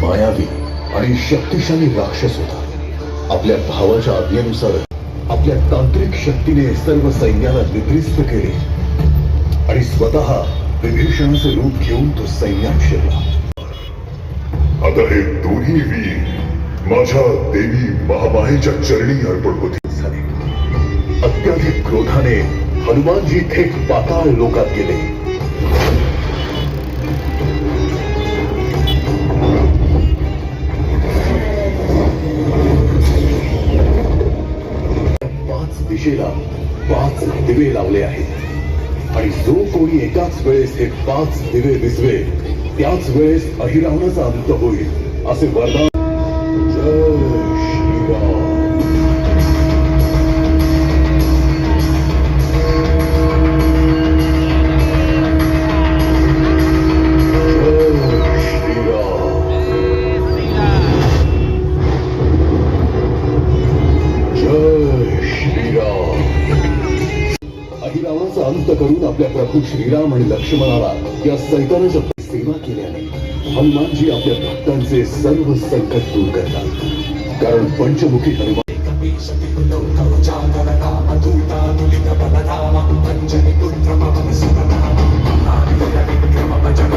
मायावी आणि शक्तिशाली राक्षस होता। आपल्या भावाच्या आज्ञेनुसार आपल्या तांत्रिक शक्तीने सर्व सैन्याला निद्रिस्त केले आणि स्वतः विभीषणाचे रूप घेऊन तो सैन्यात शिरला। आता हे दोन्ही वीर माझ्या देवी महामायेच्या चरणी अर्पण होते झाले। अत्याधिक क्रोधाने हनुमानजी थेट पाताळ लोकात गेले। पाच दिशेला 5 दिवे लावले आहेत आणि जो कोणी एकाच वेळेस हे 5 दिवे विझवेल त्याच वेळेस अहिरावणाचा अंत होईल असे वरदान। जय श्रीराम। अहिरावणाचा अंत करून आपल्या प्रभू श्रीराम आणि लक्ष्मणाला या सैतानाच्या सेवा केल्याने हनुमानजी आपल्या भक्तांचे सर्व संकट दूर करतात। कारण पंचमुखी हनुमान पुत्र